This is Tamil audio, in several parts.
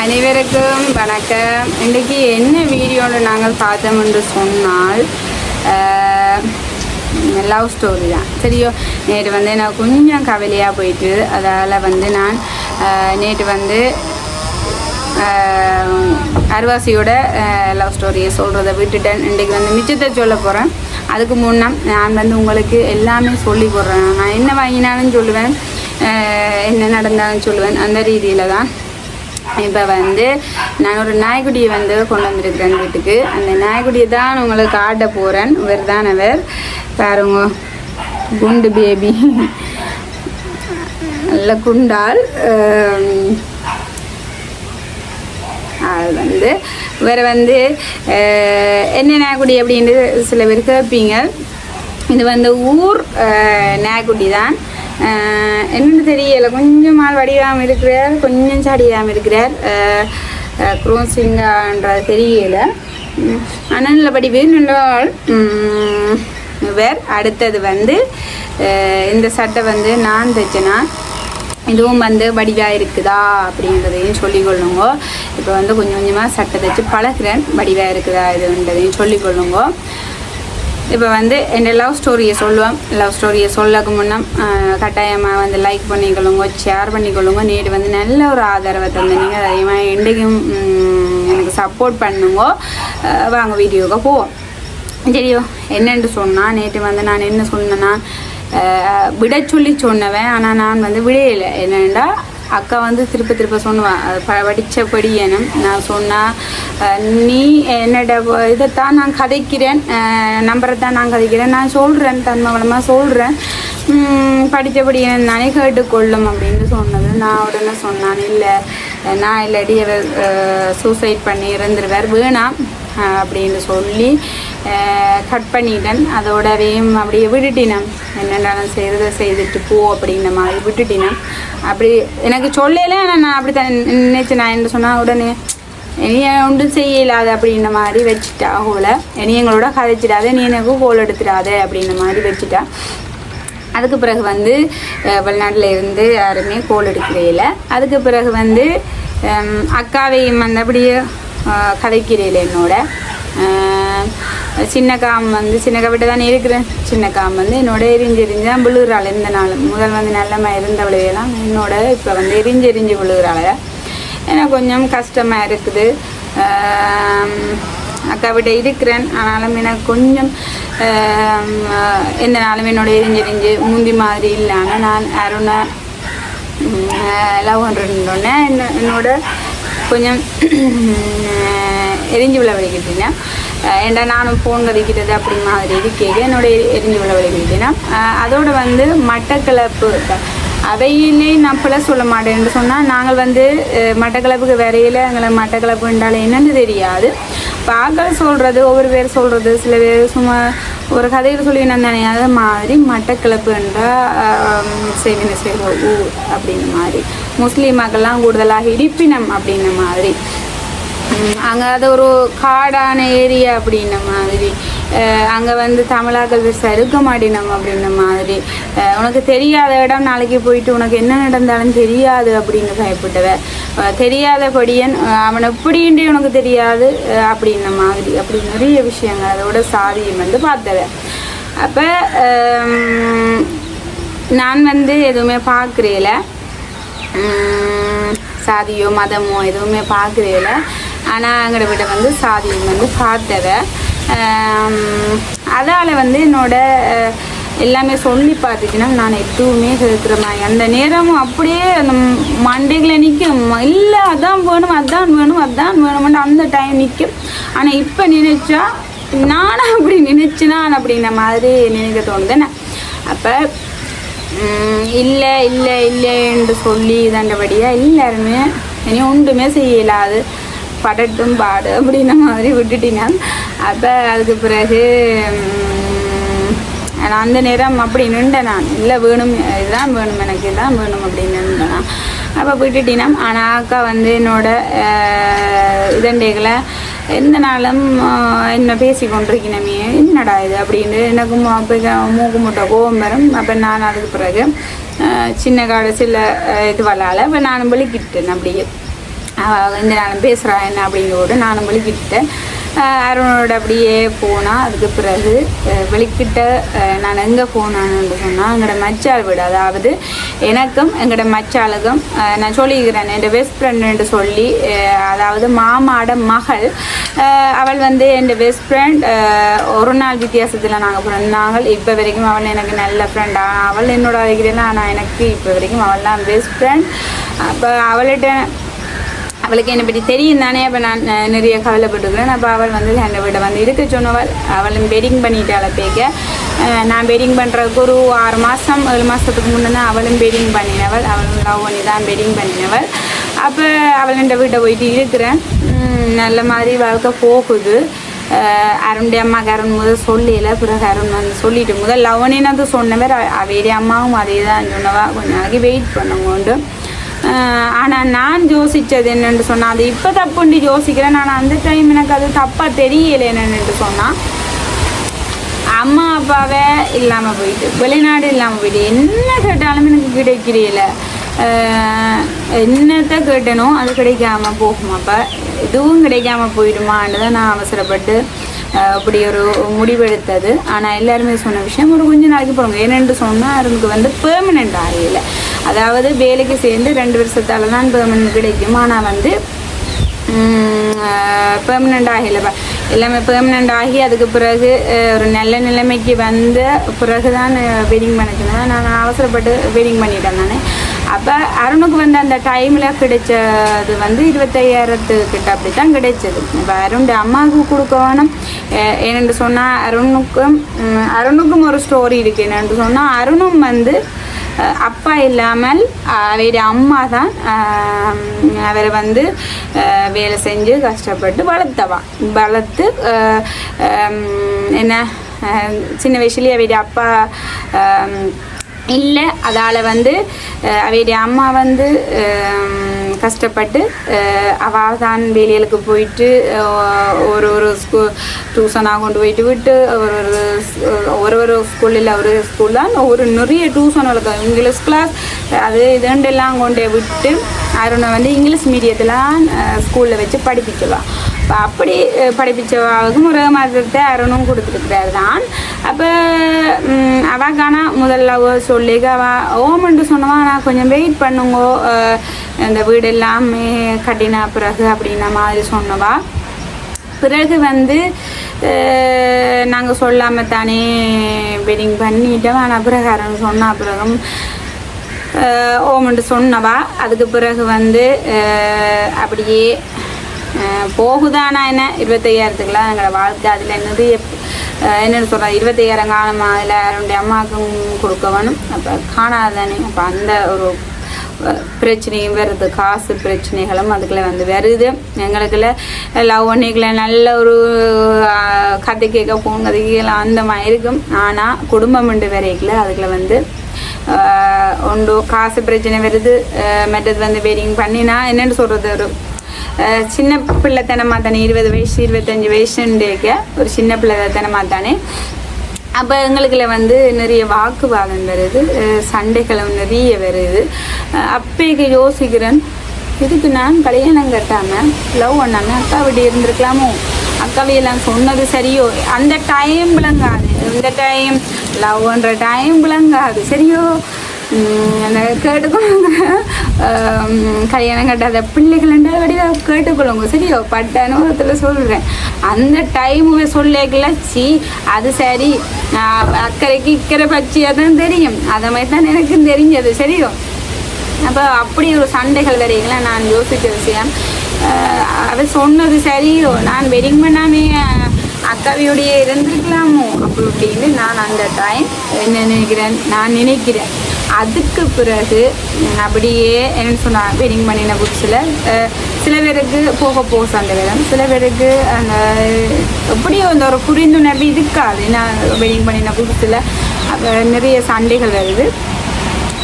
அனைவருக்கும் வணக்கம். இன்றைக்கி என்ன வீடியோவில் நாங்கள் பார்த்தோம் என்று சொன்னால் லவ் ஸ்டோரி தான். சரியோ, நேற்று வந்து எனக்கு கொஞ்சம் கவலையாக போயிட்டு, அதால் வந்து நான் நேற்று வந்து அருவாசியோட லவ் ஸ்டோரியை சொல்கிறத விட்டுட்டேன். இன்றைக்கி வந்து மிச்சத்தை சொல்ல போகிறேன். அதுக்கு முன்னே நான் வந்து உங்களுக்கு எல்லாமே சொல்லி போடுறேன். நான் என்ன வாங்கினாலும் சொல்லுவேன், என்ன நடந்தாலும் சொல்லுவேன். அந்த ரீதியில் தான் இப்போ வந்து நான் ஒரு நாய்க்குட்டியை வந்து கொண்டு வந்திருக்கிறேன் வீட்டுக்கு. அந்த நாய்க்குட்டியை தான் உங்களுக்கு காட்ட போகிறேன். இவர் தான் அவர் பாருங்க, குண்டு பேபி, நல்ல குண்டால். அது வந்து வேறு வந்து என்ன நாய்க்குட்டி அப்படின்ட்டு சில பேர் கேட்பீங்க. இது வந்து ஊர் நாய்க்குட்டி தான். என்னென்னு தெரியலை, கொஞ்சம் மால் வடிவாமல் இருக்கிறார், கொஞ்சம் சடியாமல் இருக்கிறார். குரோசிங்கான்றது தெரியலை, ஆனால் நல்ல படிவு நல்ல. வேறு அடுத்தது வந்து இந்த சட்டை வந்து நான் தைச்சேன்னா இதுவும் வந்து வடிவாக இருக்குதா அப்படின்றதையும் சொல்லிக்கொள்ளுங்க. இப்போ வந்து கொஞ்சம் கொஞ்சமாக சட்டை தைச்சு பழகிறேன், வடிவாக இருக்குதா இதுன்றதையும் சொல்லிக்கொள்ளுங்க. இப்போ வந்து என் லவ் ஸ்டோரியை சொல்லுவேன். லவ் ஸ்டோரியை சொல்லக்கு முன்னே கட்டாயமாக வந்து லைக் பண்ணிக்கொள்ளுங்க, ஷேர் பண்ணிக்கொள்ளுங்க. நேற்று வந்து நல்ல ஒரு ஆதரவை தந்தீங்க, அதிகமாக என்றைக்கும் எனக்கு சப்போர்ட் பண்ணுங்க. வாங்க வீடியோவுக்கு போவோம். சரியோ, என்னென்று சொன்னால் நேற்று வந்து நான் என்ன சொன்னேன்னா விட சொல்லி சொன்னவன், ஆனால் நான் வந்து விடையில்லை. என்னென்னா அக்கா வந்து திருப்ப சொன்னுவான், படித்தபடி ஏனும் நான் சொன்னால் நீ என்னோட இதைத்தான் நான் கதைக்கிறேன், நம்பரை தான் நான் கதைக்கிறேன், நான் சொல்கிறேன், தன்மவளமாக சொல்கிறேன், படித்தபடி நானே கேட்டுக்கொள்ளும் அப்படின்னு சொன்னது. நான் உடனே சொன்னான், இல்லை நான் இல்லாட்டி சூசைட் பண்ணி இருந்துருவார், வேணாம் அப்படின்னு சொல்லி கட் பண்ணிட்டேன். அதோடவையும் அப்படியே விட்டுட்டினேன். என்னென்ன செய்கிறத செய்துட்டு போ அப்படின்ற மாதிரி விட்டுட்டினேன். அப்படி எனக்கு சொல்லலை, ஆனால் நான் அப்படி தான் நினைச்சு. நான் என்ன சொன்னால் உடனே இனி ஒன்றும் செய்யலாது அப்படின்ற மாதிரி வச்சுட்டா. ஹோலை இனி எங்களோட கதைச்சிடாத, நீ எனக்கு கோல் எடுத்துடாத அப்படின்ற மாதிரி வச்சுட்டா. அதுக்கு பிறகு வந்து வெளிநாட்டில் இருந்து யாருமே கோல் எடுக்கிறதில்ல. அதுக்கு பிறகு வந்து அக்காவையும் வந்து அப்படியே கதைக்கிறதில்ல. என்னோட சின்னக்காம் வந்து சின்னக்கா விட்டு தான் இருக்கிறேன். சின்னக்காம் வந்து என்னோட எரிஞ்செறிஞ்சான் விழுகிறாள். இந்த நாள் முதல் வந்து நல்லமா இருந்தவளையெல்லாம் என்னோட இப்போ வந்து எரிஞ்செறிஞ்சு விழுகிறாள். எனக்கு கொஞ்சம் கஷ்டமாக இருக்குது. அக்கா விட்ட இருக்கிறேன், ஆனாலும் எனக்கு கொஞ்சம் எந்த நாளும் என்னோட எரிஞ்செறிஞ்சு முந்தி மாதிரி இல்லாமல் நான் அருணை லவ் பண்ணுறோன்னே என்னோட கொஞ்சம் எரிஞ்சு விழ வலிக்கிட்டேன்னா, ஏண்டா நானும் ஃபோன் கதைக்கிறது அப்படி மாதிரி இருக்கேன். என்னோட எரிஞ்சு விழ வலிக்கிட்டேன்னா அதோடு வந்து மட்டக்களப்பு அவையிலே நான் பிள்ளை சொல்ல மாட்டேன்னு சொன்னால், நாங்கள் வந்து மட்டக்களப்புக்கு வரையில் எங்களை மட்டக்களப்புன்றால் என்னென்னு தெரியாது. பார்க்க சொல்கிறது ஒவ்வொரு பேர் சொல்கிறது, சில பேர் சும்மா ஒரு கதையில் சொல்லி தானே, அது மாதிரி மட்டக்களப்புன்றால் செய்வின செய்வ ஊர் அப்படின்ற மாதிரி. முஸ்லீமாக்கெல்லாம் கூடுதலாக இடிப்பினம் அப்படின்ற மாதிரி. அங்கே அது ஒரு காடான ஏரியா அப்படின்ற மாதிரி. அங்கே வந்து தமிழாக்கள் பெருசாக இருக்க மாட்டினோம் அப்படின்ற மாதிரி. உனக்கு தெரியாத இடம் நாளைக்கு போயிட்டு உனக்கு என்ன நடந்தாலும் தெரியாது அப்படின்னு பயப்பட்டவ. தெரியாதபடியன் அவன் எப்படின்றே உனக்கு தெரியாது அப்படின்ற மாதிரி. அப்படி நிறைய விஷயங்கள் அதோட சாதியம் வந்து பார்த்தவ. அப்போ நான் வந்து எதுவுமே பார்க்குறேல, சாதியோ மதமோ எதுவுமே பார்க்குறேல. ஆனால் எங்களோட விட வந்து சாதியம் வந்து பார்த்தவ. அதால் வந்து என்னோட எல்லாமே சொல்லி பார்த்துச்சுன்னா நான் எதுவுமே கேட்குற மாதிரி அந்த நேரமும் அப்படியே அந்த மண்டைகளை நிற்கும். இல்லை அதான் வேணும் அதான் வேணும் அதான் வேணும்னு அந்த டைம் நிற்கும். ஆனால் இப்போ நினைச்சா நானும் அப்படி நினைச்சுனான் அப்படின்ற மாதிரி நினைக்க தோணுதுன்னு. அப்போ இல்லை இல்லை இல்லை என்று சொல்லி இதாண்டபடியாக எல்லாருமே இனி ஒன்றுமே செய்யலாது, படட்டும் பாடு அப்படின்ன மாதிரி விட்டுட்டினா. அப்போ அதுக்கு பிறகு நான் அந்த நேரம் அப்படி நின்றேன். நான் இல்லை வேணும், இதுதான் வேணும், எனக்கு இதுதான் வேணும் அப்படின்னு நின்றேன். அப்போ விட்டுட்டினா. ஆனால் அக்கா வந்து என்னோட இதண்டைகளை எந்த நாளும் என்ன பேசி கொண்டிருக்கணுமே, என்னடா இது அப்படின்னு எனக்கு மூக்கு முட்டை கோபம் வரும். அப்போ நான் அதுக்கு பிறகு சின்ன கடைசியில் இது வரலால் இப்போ நான் வெளிக்கிட்டேன். அப்படியே இந்த நானும் பேசுகிறா என்ன அப்படிங்கிறோடு நானும் வெளிக்கிட்டேன். அருணோட அப்படியே போனால் அதுக்கு பிறகு வெளிக்கிட்ட நான் எங்கே போனான்னு சொன்னால் எங்களோட மச்சாள் வீடு. அதாவது எனக்கும் எங்களோட மச்சாளுக்கும் நான் சொல்லிக்கிறேன் என் பெஸ்ட் ஃப்ரெண்டுன்னு சொல்லி, அதாவது மாமாட மகள் அவள் வந்து என் பெஸ்ட் ஃப்ரெண்ட். ஒரு நாள் வித்தியாசத்தில் நாங்கள் பிறந்தாங்க. இப்போ வரைக்கும் அவள் எனக்கு நல்ல ஃப்ரெண்ட். அவள் என்னோட அழைக்கிறேன், ஆனால் எனக்கு இப்போ வரைக்கும் அவள் தான் பெஸ்ட் ஃப்ரெண்ட். அப்போ அவளுக்கு என்னை பற்றி தெரியும் தானே. அப்போ நான் நிறைய கவலைப்பட்டுக்கிறேன். அப்போ அவள் வந்து என்னை விட வந்து இருக்க சொன்னவள். அவளும் பெட்டிங் பண்ணிட்டாள். பேக்க நான் பெட்டிங் பண்ணுறதுக்கு ஒரு 6 மாதம் 7 மாதத்துக்கு முன்னே தான் அவளும் பெட்டிங் பண்ணினவள். அவளும் லவ் பண்ணி தான் பெட்டிங் பண்ணினவள். அப்போ அவள் என் வீட்டை போயிட்டு இருக்கிறேன். நல்ல மாதிரி வாழ்க்கை போகுது. அருணுடைய அம்மாவுக்கு அருண் முதல் சொல்லல. பிறகு அருண் வந்து சொல்லிட்டு முதல் லவனினது சொன்னவர் அவையுடைய அம்மாவும் அதே தான் சொன்னவா. கொஞ்ச நாளைக்கு வெயிட் பண்ணுங்கோண்டு. ஆனால் நான் யோசித்தது என்னென்று சொன்னால், அது இப்போ தப்புண்டு யோசிக்கிறேன். நான் அந்த டைம் எனக்கு அது தப்பாக தெரியலை. என்னென்னு சொன்னால், அம்மா அப்பாவே இல்லாமல் போயிட்டு வெளிநாடு இல்லாமல் போயிட்டு என்ன கேட்டாலும் எனக்கு கிடைக்கிறீல. என்னத்தை கேட்டனோ அது கிடைக்காம போகும். அப்போ இதுவும் கிடைக்காம போயிடுமான்னு தான் நான் அவசரப்பட்டு அப்படி ஒரு முடிவெடுத்தது. ஆனால் எல்லாருமே சொன்ன விஷயம் ஒரு கொஞ்ச நாளைக்கு போகிறோங்க. ஏனென்று சொன்னால் அவனுக்கு வந்து பெர்மனெண்ட் ஆகல. அதாவது வேலைக்கு சேர்ந்து 2 வருஷத்தால் தான் பெர்மனெண்ட் கிடைக்கும். ஆனால் வந்து பெர்மனெண்ட் ஆகலை. எல்லாமே பெர்மனெண்ட் ஆகி அதுக்கு பிறகு ஒரு நல்ல நிலைமைக்கு வந்த பிறகு தான் வெட்டிங் பண்ண சொன்னேன். நான் அவசரப்பட்டு வெட்டிங் பண்ணிட்டேன் நான். அப்போ அருணுக்கு வந்து அந்த டைமில் கிடைச்சது வந்து 25,000 கிட்ட அப்படி தான் கிடைச்சது. இப்போ அருணுடைய அம்மாவுக்கு கொடுக்க வேணும். என்னென்று சொன்னால் அருணுக்கும் ஒரு ஸ்டோரி இருக்குது. என்னென்று சொன்னால் அருணும் வந்து அப்பா இல்லாமல் அவருடைய அம்மா தான் அவரை வந்து வேலை செஞ்சு கஷ்டப்பட்டு வளர்த்து என்ன சின்ன வயசுலேயே அவருடைய அப்பா இல்லை. அதால் வந்து அவருடைய அம்மா வந்து கஷ்டப்பட்டு அவள் வேலைகளுக்கு போயிட்டு ஒரு டியூஷனாக கொண்டு போயிட்டு விட்டு ஒரு ஸ்கூலில் ஒரு ஸ்கூல் தான் நிறைய டியூஷன் வளர்க்கும். இங்கிலீஷ் கிளாஸ் அது இதுண்டெல்லாம் கொண்டு விட்டு அருணை வந்து இங்கிலீஷ் மீடியத்தில் ஸ்கூலில் வச்சு படிப்பிக்கவா. இப்போ அப்படி படிப்பிச்சவாவுக்கும் ஒரு மாதத்தை அருணும் கொடுத்துருக்கிறார் தான். அப்போ அவக்கான முதல்ல சொல்லிக்க அவள் ஓமன்ட்டு சொன்னவா நான் கொஞ்சம் வெயிட் பண்ணுங்கோ இந்த வீடு எல்லாமே கட்டினா பிறகு அப்படின்ன மாதிரி சொன்னவா. பிறகு வந்து நாங்கள் சொல்லாமல் தானே வெட்டிங் பண்ணிட்டோம். ஆனால் பிறகு அருண் சொன்ன பிறகும் ஓமன்ட்டு சொன்னவா. அதுக்கு பிறகு வந்து அப்படியே போகுதானா என்ன 25,000க்குலாம் எங்களோட வாழ்க்கை. அதில் என்னது என்னென்னு சொல்கிறேன் 25,000 காலமாக அதில் அவருடைய அம்மாவுக்கும் கொடுக்க வேணும். அப்போ காணாதானே. அப்போ அந்த ஒரு பிரச்சனையும் வருது. காசு பிரச்சனைகளும் அதுக்குள்ளே வந்து வருது. எங்களுக்குள்ள லவ் பண்ணிக்கல நல்ல ஒரு கதை கேட்க ஃபோன் கதை கேட்கலாம் அந்த மாதிரி இருக்கும். ஆனால் குடும்பம் ரெண்டு வரைக்கல அதுக்குள்ள வந்து ஒன்று காசு பிரச்சனை வருது. மற்றது வந்து வெட்டிங் பண்ணினா என்னென்னு சொல்கிறது ஒரு சின்ன பிள்ளைத்தனமாக தானே 20 வயசு 25 வயசுன்றேக்க ஒரு சின்ன பிள்ளைத்தனமாக தானே. அப்போ எங்களுக்குள்ள வந்து நிறைய வாக்குவாதம் வருது. சண்டைகளும் நிறைய வருது. அப்பேக்கு யோசிக்கிறேன் இதுக்கு நான் கல்யாணம் கட்டாமல் லவ் பண்ணாமல் அக்கா விட்டு இருந்திருக்கலாமோ. அக்காவையெல்லாம் சொன்னது சரியோ. அந்த டைம் விளங்காது. இந்த டைம் லவ் பண்ணுற டைம் விளங்காது சரியோ. கேட்டுக்கொள்ளுங்க. கல்யாணம் கட்டாத பிள்ளைகள்ன்ற வடிவாக கேட்டுக்கொள்ளுங்க சரியோ. பட்ட அனுபவத்தில் சொல்கிறேன். அந்த டைமுவே சொல்லிக்கலாச்சு அது சரி. அக்கறைக்கு இக்கரை பச்சியாக தான் தெரியும். அதை மாதிரி தான் எனக்கும் தெரிஞ்சது சரியோ. அப்போ அப்படி ஒரு சண்டைகள் வரைங்களா நான் யோசிச்ச விஷயம். அதை சொன்னது சரியோ. நான் வெட்டிங் பண்ணாமே அக்காவியோடைய இருந்திருக்கலாமோ அப்படி அப்படின்னு நான் அந்த டைம் என்ன நினைக்கிறேன். அதுக்கு பிறகு அப்படியே என்னென்னு சொன்னால் வெட்டிங் பண்ணின புதுசில் சில பேருக்கு போக சண்டை வரும். சில பேருக்கு அந்த எப்படியோ அந்த ஒரு புரிந்துணர்வு இருக்காது. நான் வெட்டிங் பண்ணின புதுசில் அப்போ நிறைய சண்டைகள் வருது.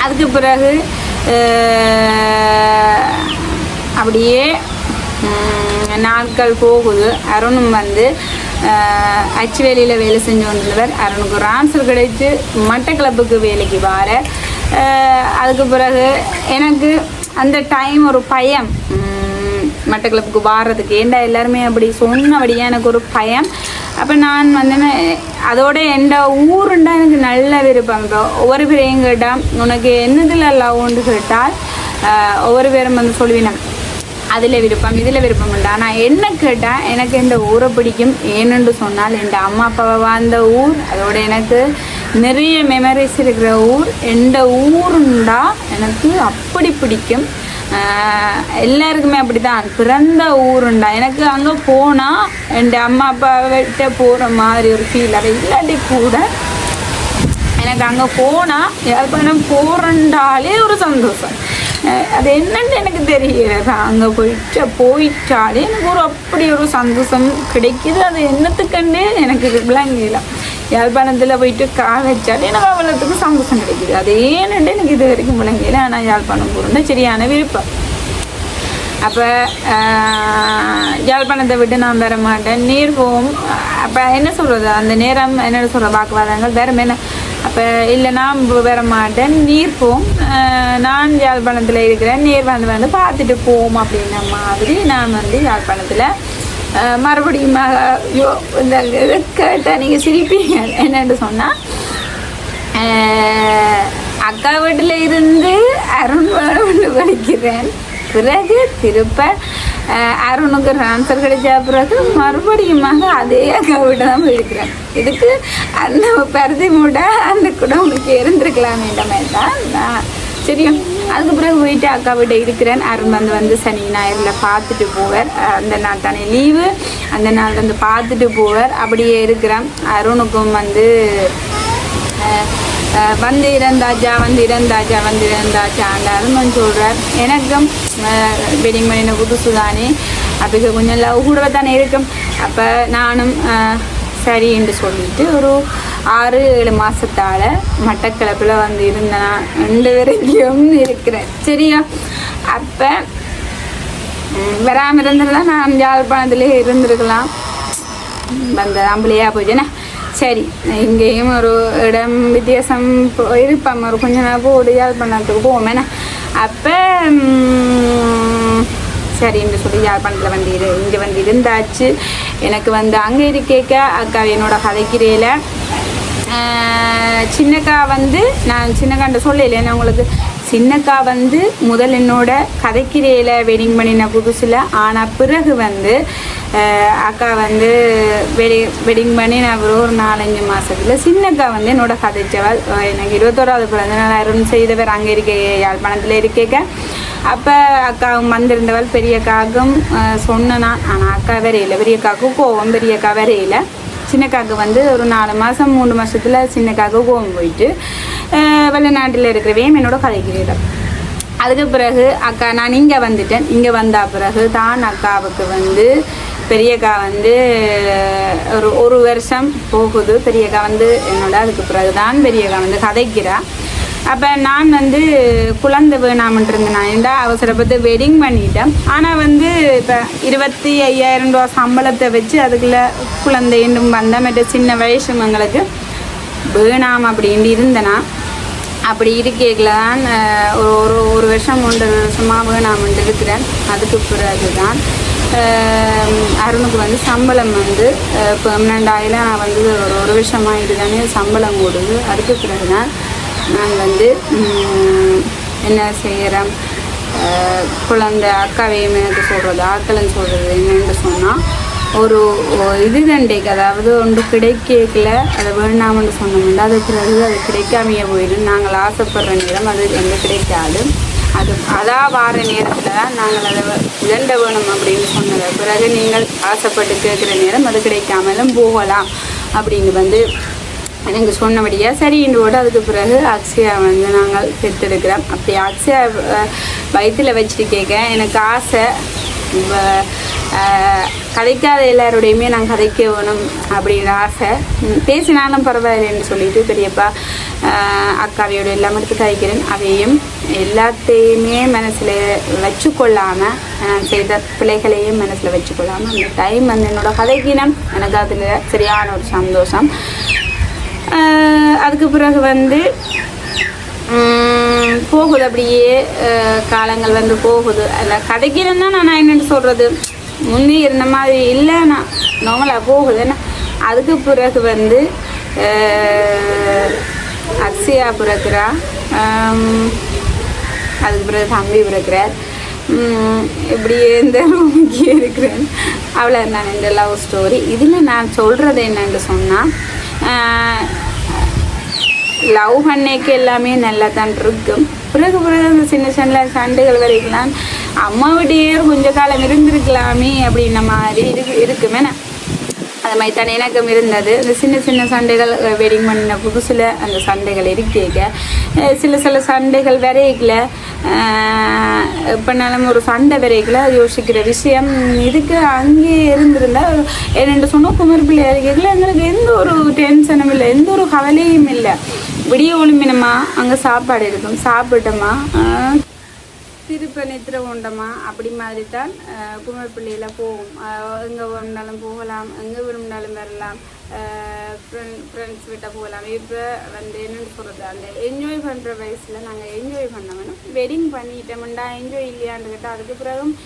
அதுக்கு பிறகு அப்படியே நாட்கள் போகுது. அருணும் வந்து அச்சுவேலியில் வேலை செஞ்சு வந்தவர். அருணுக்கு ஒரு ஆன்சர் கிடைச்சு மட்டக்களப்புக்கு வேலைக்கு வார. அதுக்கு பிறகு எனக்கு அந்த டைம் ஒரு பயம் மட்டக்களப்புக்கு வாரதுக்கு. ஏண்டா எல்லாருமே அப்படி சொன்னபடியாக எனக்கு ஒரு பயம். அப்போ நான் வந்து அதோட எந்த ஊருண்டா எனக்கு நல்ல விருப்பம். இப்போ ஒவ்வொரு பேரையும் கேட்டால் உனக்கு என்னதில் லவ்ன்னு கேட்டால் ஒவ்வொரு பேரும் வந்து சொல்லுவேன் அதில் விருப்பம் இதில் விருப்பம் உண்டு. ஆனால் என்ன கேட்டால் எனக்கு இந்த ஊரை பிடிக்கும். ஏன்னு சொன்னால் என் அம்மா அப்பாவை வாழ்ந்த ஊர், அதோட எனக்கு நிறைய மெமரிஸ் இருக்கிற ஊர். எந்த ஊருண்டா எனக்கு அப்படி பிடிக்கும். எல்லாருக்குமே அப்படி தான். பிறந்த ஊருண்டா எனக்கு அங்கே போனால் என் அம்மா அப்பாவிட்ட போகிற மாதிரி ஒரு ஃபீல். அதை இல்லாட்டி கூட எனக்கு அங்கே போனால் யாழ்ப்பாணம் போகிறண்டாலே ஒரு சந்தோஷம். அது என்னன்னு எனக்கு தெரியல. அங்கே போயிட்டாலே எனக்கு ஒரு அப்படி ஒரு சந்தோஷம் கிடைக்கிது. அது என்னத்துக்கண்டு எனக்கு விளங்கல. யாழ்ப்பாணத்தில் போயிட்டு கால் வச்சாலே எனக்கு அவ்வளோத்துக்கு சந்தோஷம் கிடைக்கிது. அது ஏன்னு எனக்கு இது வரைக்கும் விளங்கல. ஆனால் யாழ்ப்பாணம் போகிறோம்னா சரியான விருப்பம். அப்போ யாழ்ப்பாணத்தை விட்டு நான் வர மாட்டேன். நீர் போகும். அப்போ என்ன சொல்கிறது, அந்த நேரம் என்ன சொல்கிற வாக்குவாதங்கள் வேறு என்ன. அப்போ இல்லை நான் வர மாட்டேன், நீர் போகும், நான் யாழ்ப்பாணத்தில் இருக்கிறேன், நீர் வந்து பார்த்துட்டு போவோம் அப்படின்ன மாதிரி நான் வந்து யாழ்ப்பாணத்தில் மறுபடியும் இந்த கேட்டால் நீங்கள் சிரிப்பீங்க. என்னென்னு சொன்னால் அக்கா வீட்டில் இருந்து அருண் வேணும்னு படிக்கிறேன். பிறகு திருப்ப அருணுக்கு ட்ரான்ஸ்ஃபர் கிடைச்ச பிறகு மறுபடியுமாக அதே அக்கா வீட்டை தான் போயிருக்கிறேன். இதுக்கு அந்த பருதி மூட அந்த கூட உனக்கு இருந்திருக்கலாமேன்ற மாதிரி தான் நான் சரியும். அதுக்கு பிறகு போயிட்டு அக்கா வீட்டை இருக்கிறேன். அருண் வந்து சனி ஞாயிறில் பார்த்துட்டு போவார். அந்த நாள் தானே லீவு, அந்த நாள் வந்து பார்த்துட்டு போவார். அப்படியே இருக்கிறேன். அருணுக்கும் வந்து வந்து இறந்தாச்சாண்டாலும் சொல்கிறார். எனக்கும் வெட்டிங் பண்ணின புதுசு தானே, அப்போ கொஞ்சம் லவ் கூட தானே இருக்கும். அப்போ நானும் சரி என்று சொல்லிட்டு ஒரு 6-7 மாதத்தால் மட்டக்களப்பில் வந்து இருந்தேன். 2 வரைக்கும் இருக்கிறேன் சரியா. அப்போ வராமல் இருந்திருந்தால் நான் யாழ்ப்பாணத்திலே இருந்திருக்கலாம். வந்து அம்பளையாக போச்சுன்னா சரி. இங்கேயும் ஒரு இடம் வித்தியாசம் இருப்போம். ஒரு கொஞ்ச நாள் போடு யாழ்ப்பாணத்துக்கு போவோமேண்ணா. அப்போ சரி என்று சொல்லி யாழ்ப்பாணத்தில் வந்து இங்கே வந்து இருந்தாச்சு. எனக்கு வந்து அங்கே இருக்கேக்க அக்கா என்னோட கதைக்கிறையில் சின்னக்கா வந்து நான் சின்னக்காண்ட சொல்லலைன்னா உங்களுக்கு. சின்னக்கா வந்து முதல் என்னோட கதைக்கிறையில் வெட்டிங் பண்ணின புதுசில். ஆனால் பிறகு வந்து அக்கா வந்து வெட்டிங் பண்ணி நான் ஒரு 4-5 மாதத்தில் சின்னக்கா வந்து என்னோட கதைச்சவள். எனக்கு 21வது பிறந்த நாள் அருண் செய்தவர் அங்கே இருக்க யாழ்ப்பாணத்தில் இருக்கேக்க. அப்போ அக்காவும் வந்திருந்தவள். பெரியக்காவுக்கும் சொன்னேன். ஆனால் அக்கா வரையில. பெரியக்காவுக்கும் கோவம். பெரியக்கா வரையில. சின்னக்காவுக்கு வந்து ஒரு 4 மாதம் 3 மாதத்தில் சின்னக்காவுக்கு கோவம் போயிட்டு வெளிநாட்டில் இருக்கிறவையும் என்னோட கதைக்கிறீர்கள். அதுக்கு பிறகு அக்கா நான் இங்கே வந்துட்டேன். இங்கே வந்த பிறகு தான் அக்காவுக்கு வந்து பெரியக்கா வந்து ஒரு வருஷம் போகுது. பெரியக்கா வந்து என்னோட அதுக்கு பிறகு தான் பெரியக்கா வந்து கதைக்கிறா. அப்போ நான் வந்து குழந்தை வேணாமன்ட்டு இருந்தேன். நான் ஏண்டா அவசரப்பட்டு வெட்டிங் பண்ணிட்டேன். ஆனால் வந்து இப்போ 25,000 ரூபா சம்பளத்தை வச்சு அதுக்குள்ளே குழந்தை இன்னும் வந்தால் மற்ற சின்ன வயசு எங்களுக்கு வேணாம் அப்படின்ட்டு இருந்தேனா. அப்படி இருக்கேக்கில் தான் ஒரு வருஷம் 1.5 வருஷமாக வேணாமன்ட்டு இருக்கிறேன். அதுக்கு பிறகு தான் அருணுக்கு வந்து சம்பளம் வந்து பெர்மனண்டாயில் வந்து ஒரு வருஷமாக இதுதானே சம்பளம் கொடுது. அதுக்கு பிறகு தான் நான் வந்து என்ன செய்கிறேன், குழந்தை அக்காவையும் எனக்கு சொல்கிறது ஆக்களன்னு சொல்கிறது என்னென்னு சொன்னால் ஒரு இது தண்டைக்கு அதாவது ஒன்று கிடைக்கல அதை வேணாமன்னு சொன்னோம்னா அது பிறகு அது கிடைக்காமையே போயிடும். நாங்கள் ஆசைப்படுற நேரம் அது எங்கே கிடைக்காது. அதான் வார நேரத்தில் தான் நாங்கள் அதை இழண்ட வேணும் அப்படின்னு சொன்னதை பிறகு நீங்கள் ஆசைப்பட்டு கேட்குற நேரம் அது கிடைக்காமலும் போகலாம் அப்படின்னு வந்து எனக்கு சொன்னபடியாக சரின்னு போட்டு அதுக்கு பிறகு அக்ஷயா வந்து நாங்கள் பெற்றெடுக்கிறோம். அப்படி அக்ஷயா வயிற்றில் வச்சுட்டு கேட்க எனக்கு ஆசை கதைக்காத எல்லாரோடையுமே நான் கதைக்க வேணும் அப்படிங்கிற ஆசை. பேசினாலும் பரவாயில்லைன்னு சொல்லிட்டு பெரியப்பா அக்காவையோட எல்லாம் எடுத்து கதைக்கிறேன். அதையும் எல்லாத்தையுமே மனசில் வச்சுக்கொள்ளாமல் செய்த பிள்ளைகளையும் மனசில் வச்சுக்கொள்ளாமல் அந்த டைம் வந்து என்னோட கதைக்கினம் எனக்கு அதில் சரியான ஒரு சந்தோஷம். அதுக்கு பிறகு வந்து போகுது அப்படியே காலங்கள் வந்து போகுது. அதில் கதைக்கிறேன்னா நான் என்னென்னு சொல்கிறது, முன்னே இருந்த மாதிரி இல்லை, நான் நார்மலாக போகுது. ஏன்னா அதுக்கு பிறகு வந்து அக்ஷயா பிறக்கிறா, அதுக்கு பிறகு தம்பி பிறக்கிறார். இப்படியே இந்த ரூமுக்கே இருக்கிறேன். அவ்வளோ நான் இந்த லவ் ஸ்டோரி. இதில் நான் சொல்கிறது என்னென்னு சொன்னால், லவ் பண்ணைக்கு எல்லாமே நல்லா தான் இருக்கும். பிறகு அந்த சின்ன சின்ன சண்டைகள் வரைக்கலாம் அம்மா விட்டையே கொஞ்சம் காலம் இருந்திருக்கலாமே அப்படின்ன மாதிரி இருக்குமே. அது மாதிரி தான் எனக்கும் இருந்தது. அந்த சின்ன சின்ன சண்டைகள் வெட்டிங் பண்ணின புதுசில் அந்த சண்டைகள் இருக்கேக்க சில சண்டைகள் வரைக்கல. இப்போனாலும் ஒரு சண்டை வரைக்கல யோசிக்கிற விஷயம் இதுக்கு அங்கேயே இருந்திருந்தால் என்னென்று சொன்னால் குமர் பிள்ளை அறிக்கைகள் எங்களுக்கு எந்த ஒரு டென்ஷனும் இல்லை, எந்த ஒரு கவலையும் இல்லை. விடிய ஒளிமினமா அங்கே சாப்பாடு இருக்கும், சாப்பிட்டோமா திருப்ப நித்திர உண்டமா அப்படி மாதிரி தான் குமர் பிள்ளையில் போகும். எங்கே வேணும்னாலும் போகலாம், எங்கே விரும்பினாலும் வரலாம், ஃப்ரெண்ட்ஸ் கிட்ட போகலாம். இப்போ வந்து என்னென்னு சொல்கிறது, அந்த என்ஜாய் பண்ணுற வயசில் நாங்கள் என்ஜாய் பண்ண வேணும். வெட்டிங் பண்ணிட்டோம்டா என்ஜாய் இல்லையான்னு கேட்டால் அதுக்கு பிறகும்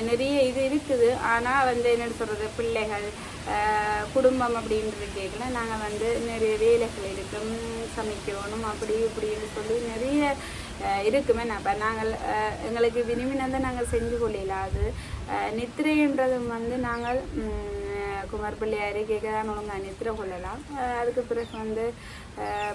நிறைய இது இருக்குது. ஆனால் வந்து என்னென்னு சொல்கிறது, பிள்ளைகள் குடும்பம் அப்படின்றது கேட்கல. நாங்கள் வந்து நிறைய வேலைகள் இருக்கும், சமைக்கணும் அப்படி இப்படின்னு சொல்லி நிறைய இருக்குமே. அப்போ நாங்கள் எங்களுக்கு விரும்பினதை நாங்கள் செஞ்சு கொள்ளலாது. நித்திரைன்றதும் வந்து நாங்கள் குமார் பிள்ளையாரி கேட்க தான் ஒழுங்காக நித்திரை கொள்ளலாம். அதுக்கு பிறகு வந்து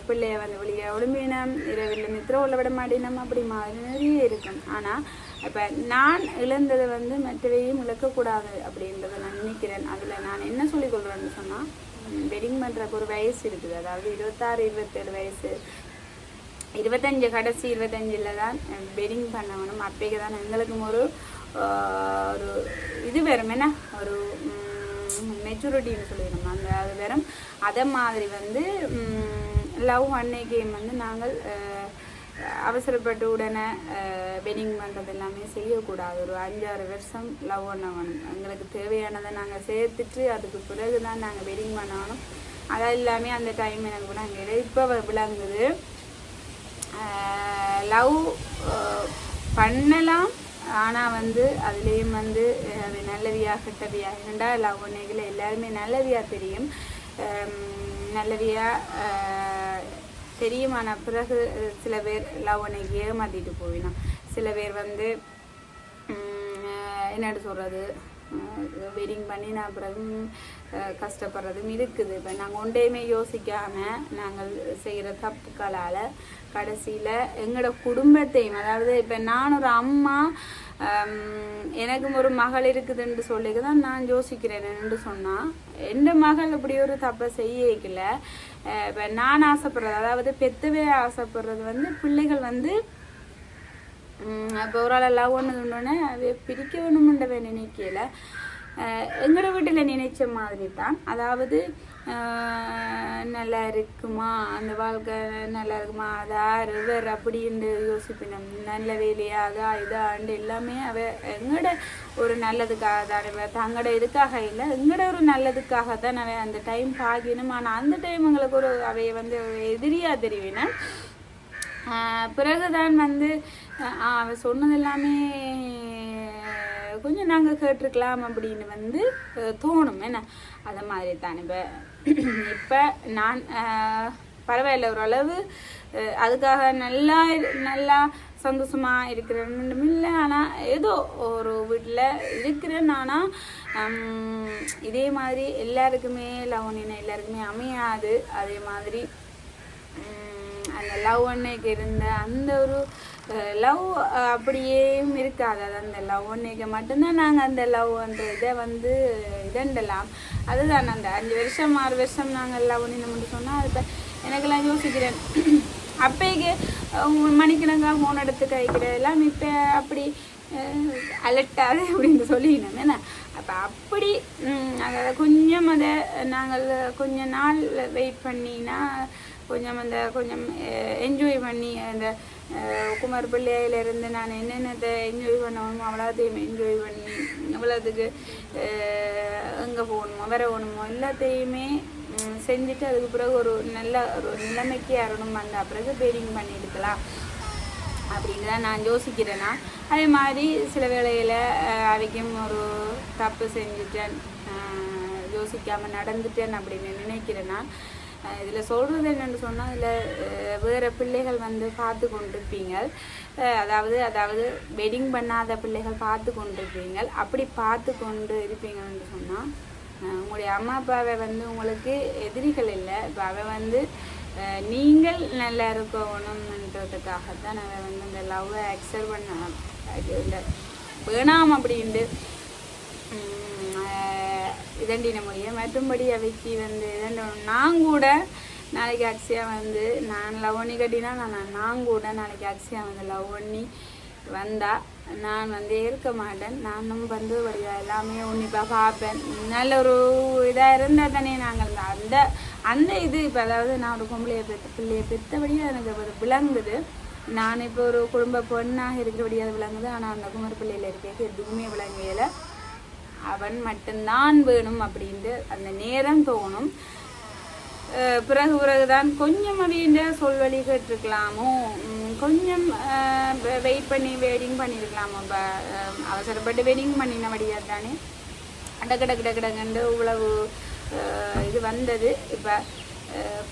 பிள்ளைய வந்து வெளியே ஒளிம்பினம் இரவில் நித்திரை கொள்ள விட மாட்டினோம், அப்படி மாதிரி நிறைய இருக்கும். ஆனால் இப்போ நான் இழந்ததை வந்து மற்றவையும் இழக்கக்கூடாது அப்படின்றத நான் நினைக்கிறேன். அதில் நான் என்ன சொல்லிக்கொள்கிறேன்னு சொன்னால், வெட்டிங் பண்ணுறக்கு ஒரு வயசு இருக்குது. அதாவது 26 27 வயசு, 25 கடைசி 25ல் தான் வெட்டிங் பண்ணணும். அப்போக்கு தான் எங்களுக்கும் ஒரு இது வரும், என்ன ஒரு மெச்சூரிட்டின்னு சொல்லிடணும். அந்த அது வரும். அதை மாதிரி வந்து லவ் அன்னைக்கையும் வந்து நாங்கள் அவசரப்பட்டு உடனே வெட்டிங் பண்ணுறது எல்லாமே செய்யக்கூடாது. ஒரு 5-6 வருஷம் லவ் பண்ணணும். எங்களுக்கு தேவையானதை நாங்கள் சேர்த்துட்டு அதுக்கு பிறகு தான் நாங்கள் வெட்டிங் பண்ணணும். அதான் எல்லாமே அந்த டைம் எனக்கு கூட அங்கே இப்போ விளங்குது. லவ் பண்ணலாம், ஆனால் வந்து அதுலேயும் வந்து அது நல்லவியா கெட்டவியா என்னண்டா லவ் பண்ணைகளை எல்லாருமே நல்லவியா தெரியும். நல்லவியா தெரியுமான பிறகு சில பேர் லவ் பண்ணைக்கு ஏமாற்றிட்டு போயிடும். சில பேர் வந்து என்னென்னு சொல்கிறது, வெட்டிங் பண்ணி நான் பிறகு கஷ்டப்படுறதும் இருக்குது. இப்போ நாங்கள் ஒன்றையுமே யோசிக்காமல் நாங்கள் செய்கிற தப்புக்களால் கடைசியில் எங்களோட குடும்பத்தையும், அதாவது இப்போ நான் ஒரு அம்மா எனக்கும் ஒரு மகள் இருக்குதுன்னு சொல்லிக்க தான் நான் யோசிக்கிறேன். என்று சொன்னால் எந்த மகள் இப்படி ஒரு தப்பை செய்யல. இப்போ நான் ஆசைப்படுறது, அதாவது பெத்தவே ஆசைப்படுறது வந்து பிள்ளைகள் வந்து இப்போ ஒரு ஆள் லவ் ஒன்றுன்னொன்னே பிரிக்க வேணுமென்றவை நினைக்கல. எங்களோட வீட்டில் நினைச்ச மாதிரி தான். அதாவது நல்லா இருக்குமா, அந்த வாழ்க்கை நல்லா இருக்குமா, அதா ரிவர் அப்படின்னு யோசிப்பினோம். நல்ல வேலையா அதா இதாண்டு எல்லாமே எங்களோட ஒரு நல்லதுக்காக தான், தங்களோட இதுக்காக இல்லை, எங்களோட ஒரு நல்லதுக்காக தான் அந்த டைம் பாக்கணும். ஆனால் அந்த டைம் எங்களுக்கு ஒரு அவைய வந்து எதிரியாக தெரிவினா. பிறகுதான் வந்து அவ சொன்னது எல்லாமே கொஞ்சம் நாங்கள் கேட்டிருக்கலாம் அப்படின்னு வந்து தோணும். என்ன அதை மாதிரி தான். இப்போ நான் பரவாயில்ல, ஓரளவு அதுக்காக நல்லா சந்தோஷமாக இருக்கிறேன்னு இல்லை. ஆனால் ஏதோ ஒரு வீட்டில் இருக்கிறேன். ஆனால் இதே மாதிரி எல்லாருக்குமே லவ் ஒன்று எல்லாருக்குமே அமையாது. அதே மாதிரி அந்த லவ் ஒன்னைக்கு இருந்த அந்த ஒரு லவ் அப்படியே இருக்காது. அது அந்த லவ் ஒன்னைக்கு மட்டும்தான் நாங்கள் அந்த லவ் அந்த இதை வந்து இதண்டலாம். அதுதான் அந்த 5 வருஷம் 6 வருஷம் நாங்கள் லவ் ஒன்று மட்டும் சொன்னால் அது எனக்கெல்லாம் யோசிக்கிறேன். அப்போக்கு மணிக்கணக்காக ஃபோன் எடுத்து கைக்கிறதெல்லாம் இப்போ அப்படி அலட்டாது அப்படின்னு சொல்லிக்கணும். ஏன்னா அப்போ அப்படி அதை கொஞ்சம் அதை நாங்கள் கொஞ்ச நாள் வெயிட் பண்ணினா கொஞ்சம் கொஞ்சம் என்ஜாய் பண்ணி அந்த குமார் பிள்ளையிலேருந்து நான் என்னென்னத்தை என்ஜாய் பண்ணணுமோ அவ்வளோத்தையும் என்ஜாய் பண்ணி அவ்வளோத்துக்கு எங்கே போகணுமோ வர போகணுமோ எல்லாத்தையுமே செஞ்சுட்டு அதுக்கு பிறகு ஒரு நல்ல ஒரு நிலைமைக்கு யாரும் வந்த பிறகு பெயிண்டிங் பண்ணியிருக்கலாம் அப்படின்னு தான் நான் யோசிக்கிறேன்னா. அதே மாதிரி சில வேளையில் அவைக்கும் ஒரு தப்பு செஞ்சுட்டேன், யோசிக்காமல் நடந்துட்டேன் அப்படின்னு நினைக்கிறேன்னா. இதில் சொல்கிறது என்னென்னு சொன்னால், இதில் வேறு பிள்ளைகள் வந்து பார்த்து கொண்டிருப்பீங்க, அதாவது வெட்டிங் பண்ணாத பிள்ளைகள் பார்த்து கொண்டிருப்பீங்க. அப்படி பார்த்து கொண்டு இருப்பீங்கன்னு சொன்னால் உங்களுடைய அம்மா அப்பாவை வந்து உங்களுக்கு எதிரிகள் இல்லை. இப்போ அவ வந்து நீங்கள் நல்லா இருக்கணும்ன்றதுக்காகத்தான் அவன் வந்து இந்த லவ்வை அக்செப்ட் பண்ண இந்த வேணாம் அப்படின்ட்டு இதண்டின முடியும். மற்றும்படி அவைக்கு வந்து நான் கூட நாளைக்கு அக்ஸியா வந்து நான் லவ் பண்ணி கட்டினா நான் கூட நாளைக்கு அக்ஸியா வந்து லவ் பண்ணி வந்தால் நான் வந்து இருக்க மாட்டேன். நானும் வந்து எல்லாமே உன்னிப்பாக பார்ப்பேன். நல்ல ஒரு இதாக இருந்தால் தானே நாங்கள் அந்த அந்த இது இப்போ அதாவது நான் ஒரு பிள்ளையை பெற்றபடியாக எனக்கு ஒரு விளங்குது. நான் இப்போ ஒரு குடும்ப பெண்ணாக இருக்கிறபடியாக அது விளங்குது. ஆனால் அந்த குமர் பிள்ளையில் இருக்க எதுவுமே விளங்கையில் அவன் மட்டும்தான் வேணும் அப்படின்ட்டு அந்த நேரம் தோணும். பிறகுதான் கொஞ்சம் அப்படின்ற சொல்வழி கேட்டிருக்கலாமோ, கொஞ்சம் வெயிட் பண்ணி வெயிட்டிங் பண்ணியிருக்கலாமோ. இப்போ அவசரப்பட்டு வெயிட்டிங் பண்ணினபடியாக தானே டக்கு இவ்வளவு இது வந்தது. இப்போ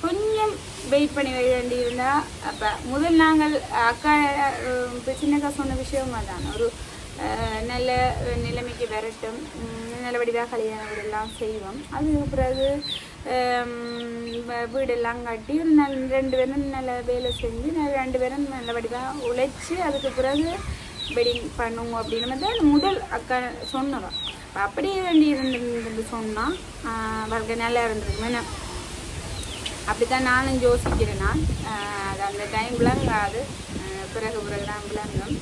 கொஞ்சம் வெயிட் பண்ணி வேண்டியிருந்தால் அப்போ முதல் நாங்கள் அக்கா சின்னக்கா சொன்ன விஷயமா தான் ஒரு நல்ல நிலைமைக்கு வரட்டும், நல்லபடியாக கல்யாணம் வீடெல்லாம் செய்வோம். அதுக்கு பிறகு வீடெல்லாம் கட்டி ஒரு ரெண்டு பேரும் நல்ல வேலை செஞ்சு ரெண்டு பேரும் நல்லபடியாக உழைச்சி அதுக்கு பிறகு வெட்டிங் பண்ணுவோம் அப்படின்னு தான் முதல் அக்கா சொன்னோம். அப்படியே வேண்டி இருந்து சொன்னால் வாழ்க்கை நல்லா இருந்திருக்குமே. அப்படித்தான் நானும் யோசிக்கிறேன். நான் அது அந்த டைம் விளங்காது, பிறகுதான் விளங்கும்.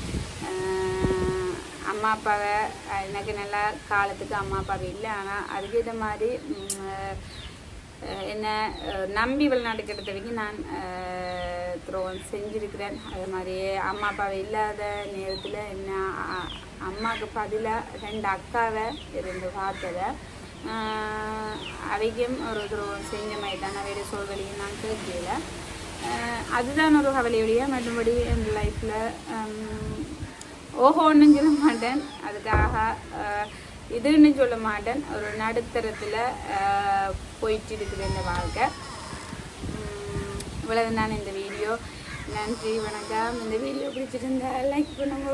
அம்மா அப்பாவை எனக்கு நல்லா காலத்துக்கு அம்மா அப்பாவை இல்லை. ஆனால் அதுக்கேற்ற மாதிரி என்ன நம்பி வெளிநாட்டுக்கு எடுத்த வரைக்கும் நான் துரோகம் செஞ்சுருக்கிறேன். அது மாதிரியே அம்மா அப்பாவை இல்லாத நேரத்தில் என்ன அம்மாவுக்கு பதிலாக 2 அக்காவை இருந்து பார்த்ததை அவைக்கும் ஒரு துரோகம் செஞ்ச மாதிரி தான் அவையோட சொல்வழியும் நான் கேட்கல. அதுதான் ஒரு கவலையுடைய. மற்றபடி என் லைஃப்பில் ஓஹோன்னு சொல்ல மாட்டேன், அதுக்காக இதுன்னு சொல்ல மாட்டேன். ஒரு நடுத்தரத்தில் போயிட்டு இருக்குது இந்த வாழ்க்கை. இவ்வளவு நான் இந்த வீடியோ. நன்றி, வணக்கம். இந்த வீடியோ பிடிச்சிருந்தா லைக் பண்ணுங்க.